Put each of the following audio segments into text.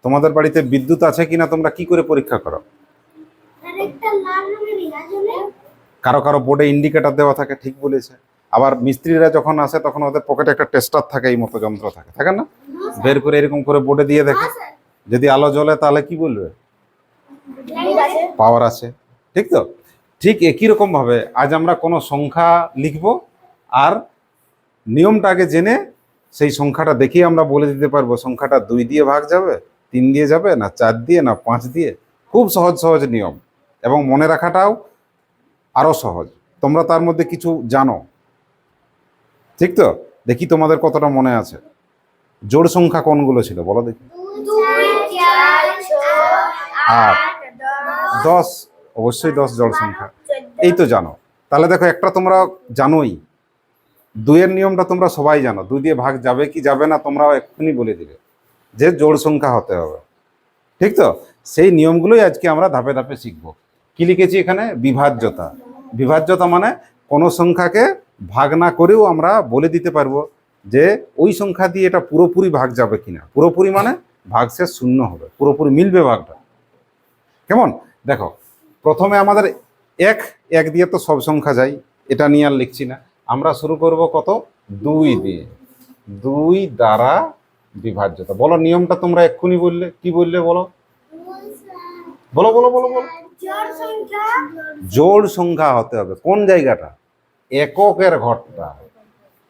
তোমাদের বাড়িতে বিদ্যুৎ আছে কিনা তোমরা কি করে পরীক্ষা করো? কারো কারো বোর্ডে ইন্ডিকেটর দেওয়া থাকে, ঠিক বলেছে। আবার মিস্ত্রিরা যখন আসে তখন ওদের পকেটে একটা টেস্টার থাকে, এই মতো যন্ত্র থাকে, থাকে না? বের করে এরকম করে বোর্ডে দিয়ে দেখে, যদি আলো জ্বলে তাহলে কি বলবে? পাওয়ার আছে। ঠিক তো? ঠিক একই রকম ভাবে আজ আমরা কোনো সংখ্যা লিখব, আর নিয়মটা আগে জেনে সেই সংখ্যাটা দেখেই আমরা বলে দিতে পারবো সংখ্যাটা 2 দিয়ে ভাগ যাবে, 3 দিয়ে যাবে, না 4 দিয়ে, না 5 দিয়ে। খুব সহজ সহজ নিয়ম, এবং মনে রাখাটাও আরো সহজ। তোমরা তার মধ্যে কিছু জানো, ঠিক তো? দেখি তোমাদের কতটা মনে আছে। জোড় সংখ্যা কোনগুলো ছিল বলো দেখি? 8, 10, অবশ্যই 10 জোড় সংখ্যা, এই তো জানো। তাহলে দেখো, একটা তোমরা জানোই, 2 এর নিয়মটা তোমরা সবাই জানো, 2 দিয়ে ভাগ যাবে কি যাবে না তোমরাও এক্ষুনি বলে দিবে যে জোড় সংখ্যা হতে হবে। ঠিক তো? সেই নিয়মগুলোই আজকে আমরা ধাপে ধাপে শিখব। কি লিখেছি এখানে? বিভাজ্যতা। বিভাজ্যতা মানে কোনো সংখ্যাকে ভাগ না করেও আমরা বলে দিতে পারবো যে ওই সংখ্যা দিয়ে এটা পুরোপুরি ভাগ যাবে কিনা। পুরোপুরি মানে ভাগশেষ 0 হবে, পুরোপুরি মিলবে ভাগটা। কেমন? দেখো, প্রথমে আমাদের এক দিয়ে তো সব সংখ্যা যায়, এটা নিয়ে আর লিখছি না। আমরা শুরু করব কত? 2 দিয়ে। 2 দ্বারা বিভাজ্যতা। বলো নিয়মটা, তোমরা এক্ষুনি বললে, কি বললে বলো? বলো বলো বলো বলো। জোড় সংখ্যা হতে হবে। কোন জায়গাটা? এককের ঘরটা,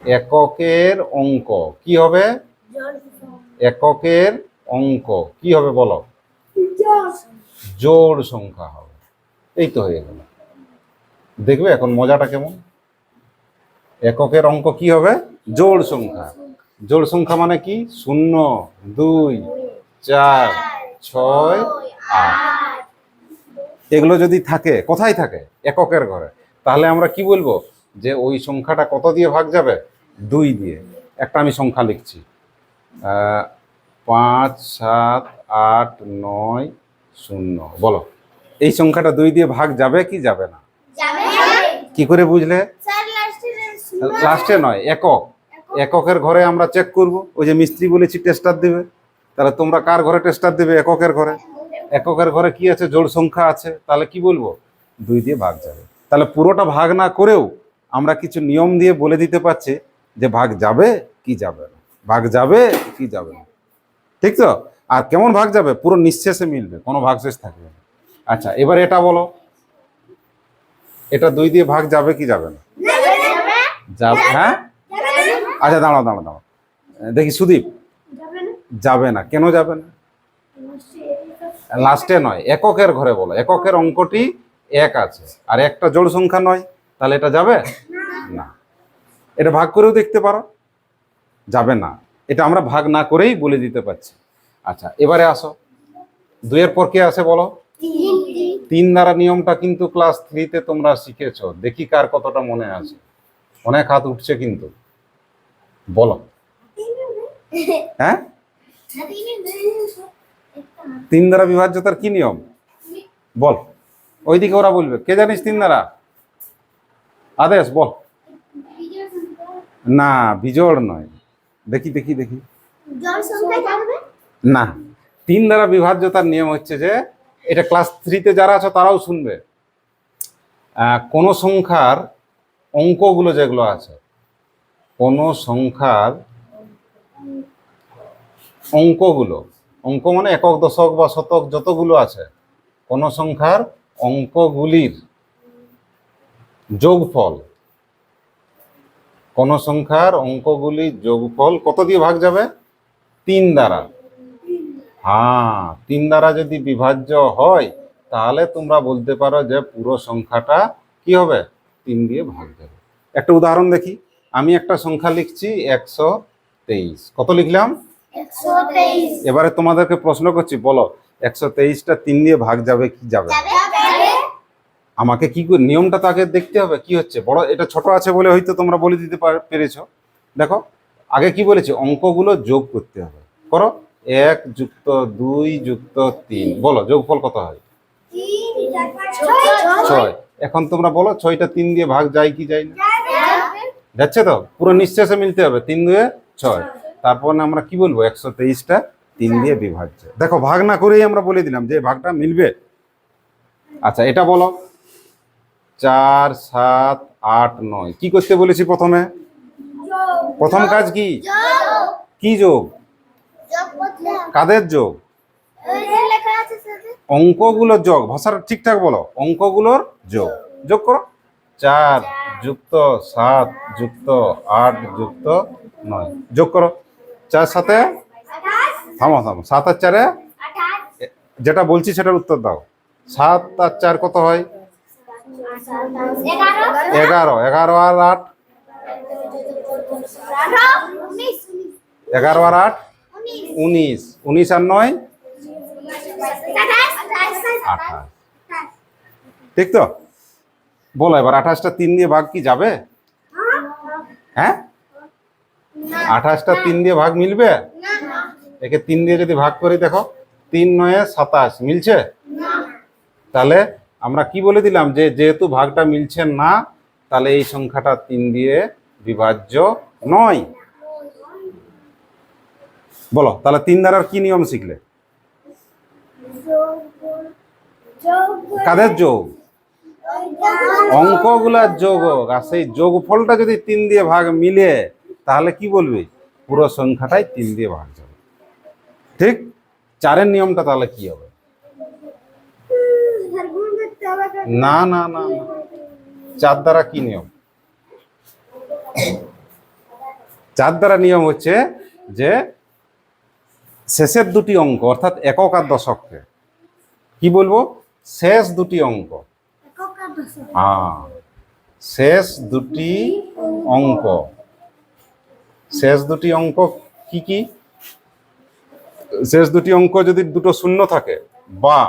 এককের অঙ্ক কি হবে? এককের অঙ্ক কি হবে বলো? জোড় সংখ্যা হবে। এই তো হয়ে গেল। দেখবে এখন মজাটা কেমন। এককের অঙ্ক কি হবে? জোড় সংখ্যা। জোড় সংখ্যা মানে কি? 0, 2, 4, 6, 8। এগুলো যদি থাকে, কোথায় থাকে? এককের ঘরে। তাহলে আমরা কি বলবো? যে ওই সংখ্যাটা কত দিয়ে ভাগ যাবে? 2 দিয়ে। একটা আমি সংখ্যা লিখছি, 5, 7, 8, 9, 0। বলো এই সংখ্যাটা 2 দিয়ে ভাগ যাবে কি যাবে না? কি করে বুঝলে? লাস্টে নয়, একক। এককের ঘরে আমরা চেক করব। ওই যে মিস্ত্রি বলেছি টেস্টার দেবে, তাহলে তোমরা কার ঘরে টেস্টার দেবে? এককের ঘরে। এককের ঘরে কি আছে? জোড় সংখ্যা আছে। তাহলে কি বলবো? 2 দিয়ে ভাগ যাবে। তাহলে পুরোটা ভাগ না করেও আমরা কিছু নিয়ম দিয়ে বলে দিতে পারছি যে ভাগ যাবে কি যাবে না, ভাগ যাবে কি যাবে না। ঠিক তো? আর কেমন ভাগ যাবে? পুরো নিঃশেষে মিলবে, কোনো ভাগশেষ থাকবে না। আচ্ছা, এবার এটা বলো, এটা 2 দিয়ে ভাগ যাবে কি যাবে না? যাবে। হ্যাঁ, আচ্ছা দাঁড়াও দাঁড়াও দাঁড়াও, দেখি সুদীপ। যাবে না। কেন যাবে না? লাস্টে নয়, এককের ঘরে বলো। এককের অঙ্কটি 1 আছে, আর একটা জোড় সংখ্যা নয়, তাহলে এটা যাবে না। এটা ভাগ করেও দেখতে পারো, যাবে না। এটা আমরা ভাগ না করেই বলে দিতে পারছি। আচ্ছা, এবারে আসো, 2 এর পর কে আসে বলো? 3 দ্বারা নিয়মটা কিন্তু ক্লাস 3-তে তোমরা শিখেছো। দেখি কার কতটা মনে আছে। অনেক হাত উঠছে কিন্তু, বলো। হ্যাঁ, 3 দ্বারা বিভাজ্যতার কি নিয়ম বল? ওইদিকে ওরা বলবে। কে জানিস 3 দ্বারা? আদেশ বল। না, বিজোড় নয়। দেখি দেখি দেখি। না, 3 দ্বারা বিভাজ্যতার নিয়ম হচ্ছে যে, এটা ক্লাস 3-তে যারা আছো তারাও শুনবে। কোন সংখ্যার অঙ্কগুলো যেগুলো আছে, কোন সংখ্যার অঙ্কগুলো, অঙ্ক মানে একক, দশক বা শতক যতগুলো আছে, কোন সংখ্যার অঙ্কগুলির যোগফল, কোন সংখ্যার অঙ্কগুলির যোগফল কত দিয়ে ভাগ যাবে? 3 দ্বারা। হ্যাঁ, 3 দ্বারা যদি বিভাজ্য হয় তাহলে তোমরা বলতে পারো যে পুরো সংখ্যাটা কি হবে? 3 দিয়ে ভাগ যাবে। একটা উদাহরণ দেখি। আমি একটা সংখ্যা লিখছি 123। কত লিখলাম? 123। এবারে তোমাদেরকে প্রশ্ন করছি, বলো 123টা 3 দিয়ে ভাগ যাবে কি যাবে? আমাকে কি করে, নিয়মটা তো আগে দেখতে হবে কি হচ্ছে। বড়, এটা ছোট আছে বলে হয়তো তোমরা বলে দিতে পেরেছো। দেখো, আগে কি বলেছি? অঙ্কগুলো যোগ করতে হবে। করো, 1 যুক্ত 2 যুক্ত 3। বলো যোগফল কত হয়? 6। এখন তোমরা বলো 6টা 3 দিয়ে ভাগ যায় কি যায় না? যাচ্ছে তো। পুরো নিঃশেষে মিলতে হবে। 3 2 6। তারপর আমরা কি বলবো? 123টা 3 দিয়ে বিভাজ্য। দেখো ভাগ না করেই আমরা বলে দিলাম যে ভাগটা মিলবে। আচ্ছা এটা বলো, 4, 7, 8, 9 কি করতে বলেছি প্রথমে? প্রথম কাজ কি? কি যোগ? কাদের যোগ? অঙ্কগুলোর যোগ। ভাষাটা ঠিকঠাক বলো, অঙ্কগুলোর যোগ। যোগ করো, 4 যুক্ত 7 যুক্ত 8 যুক্ত 9 যোগ করো। 4 সাথে থামো থামো, 7 আর 4 যেটা বলছি সেটার উত্তর দাও। 7 আর 4 কত হয়? 11। 11 আর 8? 11 আর 8 19। 19 আর 9 28। ঠিক তো? বলো এবার 28টা 3 দিয়ে ভাগ কি যাবে? হ্যাঁ, 28টা 3 দিয়ে ভাগ মিলবে? একে 3 দিয়ে যদি ভাগ করি, দেখো 3 9 27 মিলছে? তাহলে আমরা কি বলে দিলাম যে যেহেতু ভাগটা মিলছে না, তাহলে এই সংখ্যাটা 3 দিয়ে বিভাজ্য নয়। বলো তাহলে 3 দ্বারার কি নিয়ম শিখলে? কাদের যোগ? অঙ্কগুলার যোগ হোক, আর সেই যোগফলটা যদি 3 দিয়ে ভাগ মিলে, তাহলে কি বলবে? পুরো সংখ্যাটাই 3 দিয়ে ভাগ যাবে। ঠিক? 4-এর নিয়মটা তাহলে কি হবে? না না না, 4 দ্বারা কি নিয়ম? 4 দ্বারা নিয়ম হচ্ছে যে শেষের দুটি অঙ্ক অর্থাৎ একক আর দশককে কি বলবো? শেষ দুটি অঙ্ক। হ্যাঁ, শেষ দুটি অঙ্ক। শেষ দুটি অঙ্ক কি কি? শেষ দুটি অঙ্ক যদি দুটো শূন্য থাকে, বা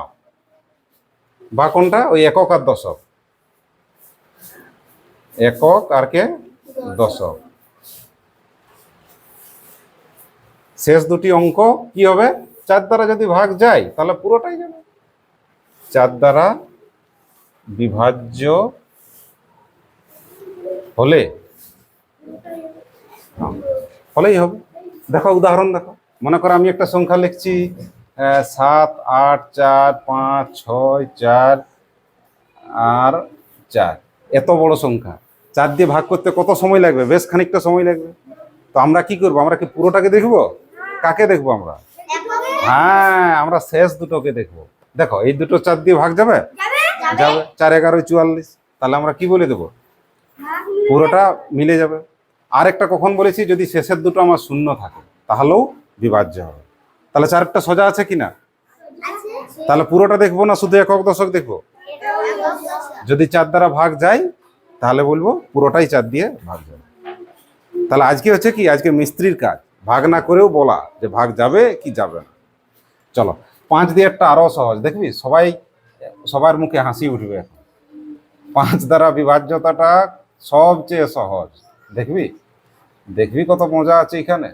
বা কোনটা? ওই একক আর দশক। একক আর কে? দশক। শেষ দুটি অঙ্ক কি হবে? 4 দ্বারা যদি ভাগ যায় তাহলে পুরোটাই যাবে। 4 দ্বারা বিভাজ্য হলে হলেই হবে। দেখো উদাহরণ দেখো, মনে করো আমি একটা সংখ্যা লিখছি 7 8 4 5 6 4 আর 4। এত বড় সংখ্যা 4 দিয়ে ভাগ করতে কত সময় লাগবে? বেশ খানিকটা সময় লাগবে। তো আমরা কি করবো? আমরা কি পুরোটাকে দেখবো? কাকে দেখবো আমরা? হ্যাঁ, আমরা শেষ দুটোকে দেখবো। দেখো এই দুটো 4 দিয়ে ভাগ যাবে? যাবে। 4 11 44। তাহলে আমরা কি বলে দেবো? পুরোটা মিলে যাবে। আর একটা কখন বলেছি? যদি শেষের দুটো আমার শূন্য থাকে তাহলেও বিভাজ্য হবে। তাহলে 4টা সোজা আছে কিনা? তাহলে পুরোটা দেখবো না শুধু একক দশক দেখবো? যদি 4 দ্বারা ভাগ যায় তাহলে বলবো পুরোটাই 4 দিয়ে ভাগ যাবে। তাহলে আজকে হচ্ছে কি, আজকে মিস্ত্রির কাজ ভাগ না করেও বলা যে ভাগ যাবে কি যাবে না। চলো 5 দিয়ে একটা আরো সহজ দেখবি, সবার মুখে হাসি উঠবে এখন। 5 দ্বারা বিভাজ্যতাটা সবচেয়ে সহজ। দেখবি দেখবি কত মজা আছে এখানে।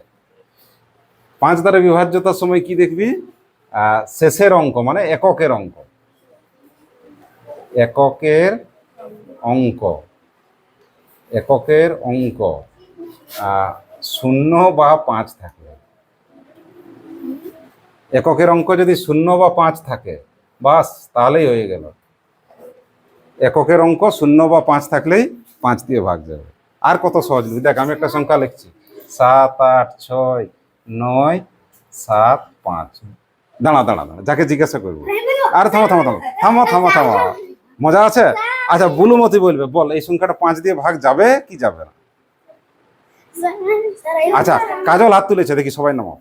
5 দ্বারা বিভাজ্যতার সময় কি দেখবি? শেষের অঙ্ক মানে এককের অঙ্ক। এককের অঙ্ক, এককের অঙ্ক 0 বা 5 থাকে। এককের অঙ্ক যদি 0 বা 5 থাকে, বাস তাহলেই হয়ে গেল। এককের অঙ্ক 0 বা 5 থাকলেই 5 দিয়ে ভাগ যাবে। আর কত সহজ, দেখ আমি একটা সংখ্যা লিখছি 7 8 6 9 7 5। দাঁড়া দাঁড়া দাঁড়া, যাকে জিজ্ঞাসা করবো। আর থামো থামো থামো থামো থামো থামো, মজা আছে। আচ্ছা বুলুমতি বলবে, বল এই সংখ্যাটা 5 দিয়ে ভাগ যাবে কি যাবে না? আচ্ছা কাজল হাত তুলেছে, দেখি সবাই নামো,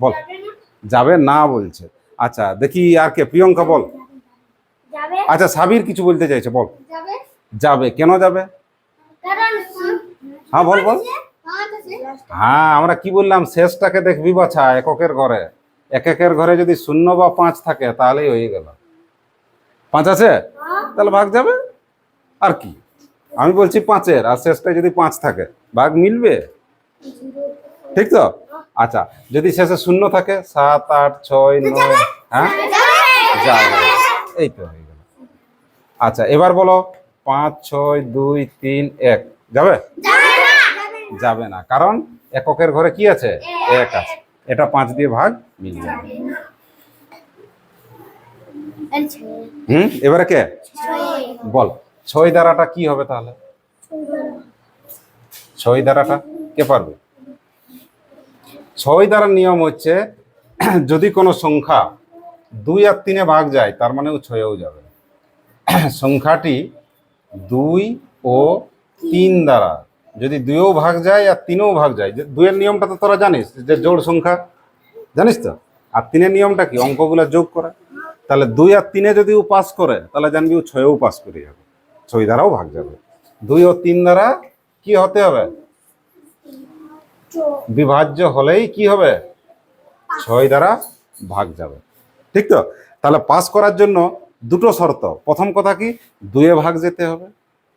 বল। যাবে না বলছে। আচ্ছা দেখি আর কে? প্রিয়ঙ্কা বল। আচ্ছা সাবির কিছু বলতে চাইছে, বল। যাবে। কেন যাবে? হ্যাঁ বল বল। হ্যাঁ, আমরা কি বললাম? শেষটাকে দেখবি বাছা এককের ঘরে। এককের ঘরে যদি 0 বা 5 থাকে তাহলেই হয়ে গেল। 5 আছে তাহলে ভাগ যাবে। আর কি, আমি বলছি 5-এর, আর শেষটায় যদি 5 থাকে ভাগ মিলবে। ঠিক তো? আচ্ছা যদি শেষে 0 থাকে, 7 8 6 9, হ্যাঁ যাবে। এই তো হয়ে গেল। আচ্ছা এবার বলো 5 6 2 3 1 যাবে? যাবে না, কারণ এককের ঘরে কি আছে? 1 আছে। এটা 5 দিয়ে ভাগ মিলবে। এবারে কে বল 6 দ্বারাটা কি হবে তাহলে? 6 দ্বারাটা কে পারবে? 6 দ্বারা নিয়ম হচ্ছে যদি কোনো সংখ্যা 2 আর 3 ভাগ যায় তার মানে ও 6-এও যাবে। সংখ্যাটি 2 ও 3 দ্বারা যদি 2-ও ভাগ যায় আর 3-ও ভাগ যায়, 2 এর নিয়মটা তো তোরা জানিস যে জোড় সংখ্যা, জানিস তো? আর 3 এর নিয়মটা কি? অঙ্কগুলো যোগ করা। তাহলে 2 আর 3-এ যদি ও পাস করে তাহলে জানবি ও 6-এও পাস করে যাবে, 6 দ্বারাও ভাগ যাবে। 2 ও 3 দ্বারা কি হতে হবে? বিভাজ্য হলেই কি হবে? 6 দ্বারা ভাগ যাবে, ঠিক তো? তাহলে পাস করার জন্য দুটো শর্ত। প্রথম কথা কি? 2-এ ভাগ যেতে হবে,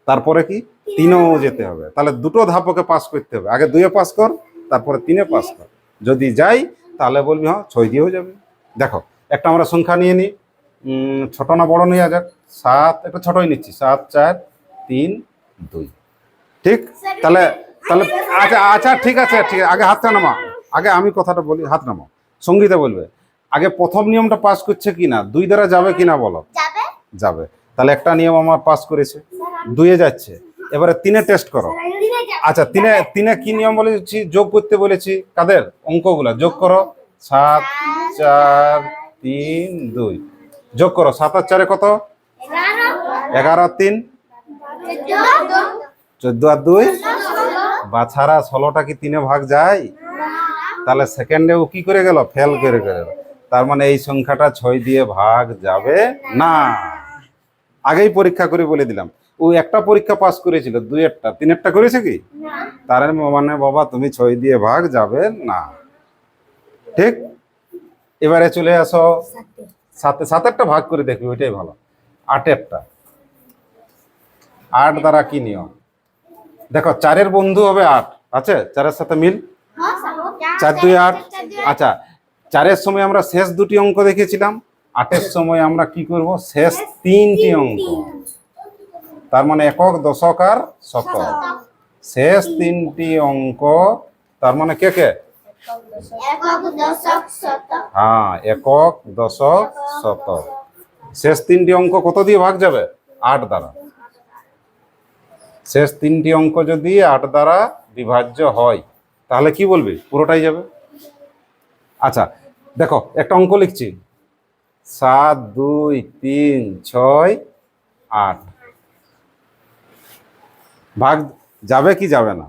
তারপরে কি 3-এও যেতে হবে। তাহলে দুটো ধাপকে পাস করতে হবে, আগে 2-এ পাস কর, তারপরে 3-এ পাস কর। যদি যাই তাহলে বলবি হ্যাঁ 6 দিয়েও যাবে। দেখো একটা আমরা সংখ্যা নিয়ে নিই, ছোট না বড় নেওয়া যাক? 7, একটা ছোটই নিচ্ছি, 7 4 3 2, ঠিক? তাহলে তাহলে আচ্ছা আচ্ছা ঠিক আছে, ঠিক আছে, আগে হাতটা নামা, আগে আমি কথাটা বলি, হাত নামাও, সঙ্গীতা বলবে। আগে প্রথম নিয়মটা পাস করছে কিনা, 2 দ্বারা যাবে কিনা বলো? যাবে। তাহলে একটা নিয়ম আমার পাস করেছে, 2-এ যাচ্ছে। এবারে 3-এ টেস্ট করো। আচ্ছা 3-এ কি নিয়ম বলেছি? যোগ করতে বলেছি। কাদের? অঙ্কগুলা যোগ করো। 7 4 3 2 যোগ করো। 7 আর 4-এ কত? 11 আর 3 14 আর 2 বাছারা 16টা কি 3-এ ভাগ যায়? তাহলে সেকেন্ডে ও কি করে গেল? ফেল করে গেল। তার মানে এই সংখ্যাটা 6 দিয়ে ভাগ যাবে না। আগেই পরীক্ষা করে বলে দিলাম। ও একটা পরীক্ষা পাস করেছিল, 2-এরটা, 3-এরটা করেছে কি? তার মানে বাবা তুমি 6 দিয়ে ভাগ যাবে না, ঠিক? এবারে চলে আসো 7-এরটা ভাগ করে দেখবি, ওইটাই ভালো। 8-এরটা, 8 দ্বারা কি নিয়ম? দেখো 4-এর বন্ধু হবে 8, আছে? 4-এর সাথে মিল, 4 2 8। আচ্ছা 4-এর সময় আমরা শেষ দুটি অঙ্ক দেখেছিলাম, 8-এর সময় আমরা কি করব? শেষ 3টি অঙ্ক। তার মানে একক, দশক আর শতক, শেষ 3টি অঙ্ক। তার মানে কে কে? হ্যাঁ, একক, দশক, শতক। শেষ 3টি অঙ্ক কত দিয়ে ভাগ যাবে? 8 দ্বারা। শেষ 3টি অঙ্ক যদি 8 দ্বারা বিভাজ্য হয় তাহলে কি বলবি? পুরোটাই যাবে। আচ্ছা দেখো একটা অঙ্ক লিখছি, 7 2 3 6 8 ভাগ যাবে কি যাবে না?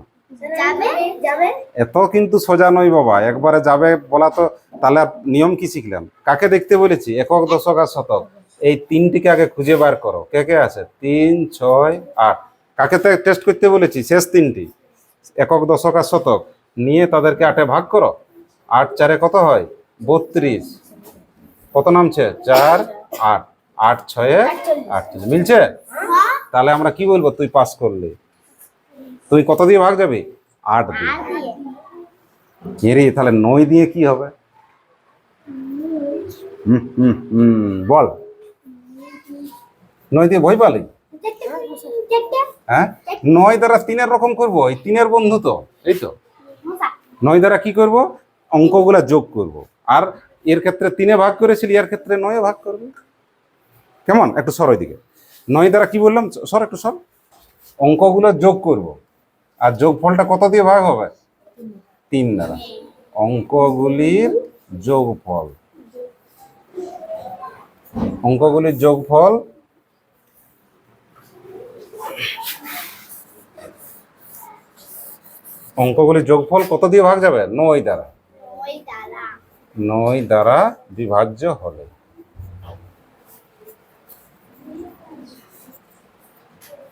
এত কিন্তু সোজা নয় বাবা, একবারে যাবে বলা তো। তাহলে নিয়ম কি শিখলাম? কাকে দেখতে বলেছি? একক, দশক আর শতক। এই 3টিকে আগে খুঁজে বার করো, কে কে আছে? 3 6 8। কাকে টেস্ট করতে বলেছি? শেষ 3টি, একক, দশক আর শতক নিয়ে তাদেরকে 8-এ ভাগ করো। 8 4-এ কত হয়? 32। কত নামছে? 4 8, 8 6-এ 48, মিলছে? তাহলে আমরা কি বলবো? তুই পাস করলি। তুই কত দিয়ে ভাগ যাবি? 8 দিয়ে। কে রে? তাহলে 9 দিয়ে কি হবে? বল, 9 দিয়ে ভয় পালি? হ্যাঁ, 9 দ্বারা 3-এর রকম করবো, এই 3-এর বন্ধু তো, এই তো 9 দ্বারা কি করব? অঙ্কগুলা যোগ করব। আর এর ক্ষেত্রে 3-এ ভাগ করেছিলি, এর ক্ষেত্রে 9-এ ভাগ করবে। কেমন? একটু সর ওইদিকে। 9 দ্বারা কি বললাম? সর একটু সর। অঙ্কগুলো যোগ করব, আর যোগফলটা কত দিয়ে ভাগ হবে? 3 দ্বারা। অঙ্কগুলির যোগফল, অঙ্কগুলির যোগফল অঙ্কগুলির যোগফল কত দিয়ে ভাগ যাবে? 9 দ্বারা। 9 দ্বারা বিভাজ্য হলে।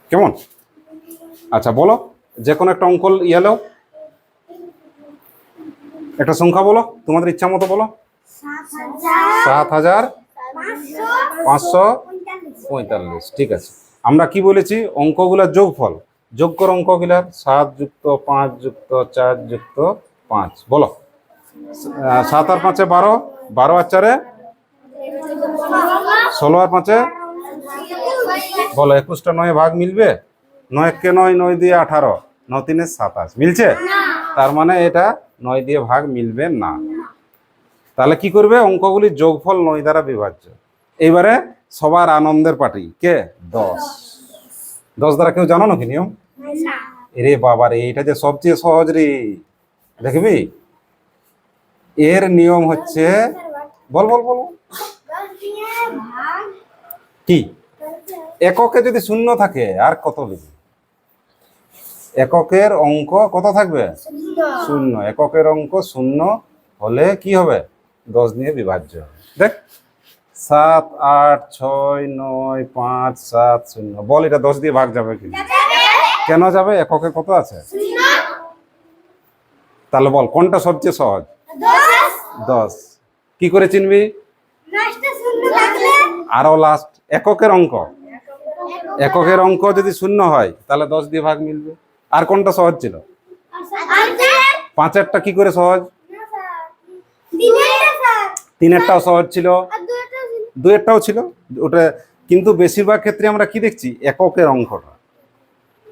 কেমন? আচ্ছা বলো, যে কোনো একটা অঙ্ক ইয়ালো, একটা সংখ্যা বলো, তোমাদের ইচ্ছা মতো বলো। 7545, ঠিক আছে। আমরা কি বলেছি? অঙ্কগুলার যোগফল যোগ করো। অঙ্কগুলার 7 যুক্ত 5 যুক্ত 4 যুক্ত 5, বলো। 7 আর 5-এ 12, 12 আর 4-এ 16, আর 5-এ বলো 21টা। 9-এ ভাগ মিলবে? 9 কে 9, 9 দিয়ে 18, 9 3 27, মিলছে? তার মানে এটা 9 দিয়ে ভাগ মিলবে না। তাহলে কি করবে, অঙ্কগুলির যোগফল 9 দ্বারা বিভাজ্য। এইবারে সবার আনন্দের পার্টি কে, 10। 10 দ্বারা কেউ জানো নাকি নিয়ম? রে বাবা রে, এটা যে সবচেয়ে সহজ রে। দেখবি এর নিয়ম হচ্ছে, বল বল বল কি, এককে যদি শূন্য থাকে আর কত লিখবি? এককের অঙ্ক কত থাকবে? শূন্য। এককের অঙ্ক শূন্য হলে কি হবে? 10 নিয়ে বিভাজ্য। দেখ 7 8 6 9 5 7 0। বল এটা 10 দিয়ে ভাগ যাবে কি? কেন যাবে? এককে কত আছে? তাহলে বল কোনটা সবচেয়ে সহজ? 10। কি করে চিনবি? আরো লাস্ট এককের অঙ্ক, এককের অঙ্ক যদি শূন্য হয় তাহলে 10 দিয়ে ভাগ মিলবে। আর কোনটা সহজ ছিল? 5-এরটা কি করে সহজ? 3-এরটাও সহজ ছিল, 2-এরটাও ছিল ওটা। কিন্তু বেশিরভাগ ক্ষেত্রে আমরা কি দেখছি, এককের অঙ্কটা।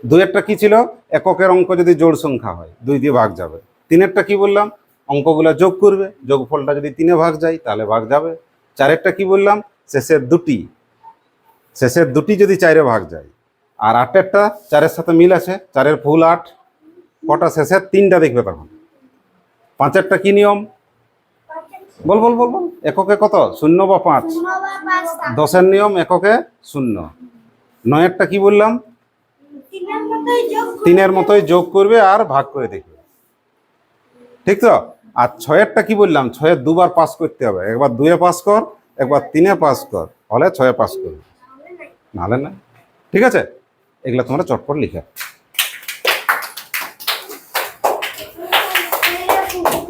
2-এরটা কি ছিল? এককের অঙ্ক যদি জোড় সংখ্যা হয় 2 দিয়ে ভাগ যাবে। 3-এরটা কি বললাম? অঙ্কগুলো যোগ করবে, যোগফলটা যদি 3-এ ভাগ যায় তাহলে ভাগ যাবে। 4-এরটা কি বললাম? শেষের দুটি যদি 4-এ ভাগ যায়। আর 8-এরটা 4-এর সাথে মিল আছে, 4-এর ফুল 8, কটা? শেষের 3টা দেখবে তখন। 5-এরটা কি নিয়ম? বল বল বল বল, এককে কত? 0 বা 5? 10-এর নিয়ম এককে 0। 9-এরটা কি বললাম? 3-এর মতোই যোগ করবে আর ভাগ করে দেখবে, ঠিক তো? আর 6-এরটা কি বললাম? 6-এ দুবার পাস করতে হবে, একবার 2-এ পাস কর, একবার 3-এ পাস কর, হলে 6-এ পাস করবে, নাহলে না। ঠিক আছে, এগুলো তোমরা চটপট লিখে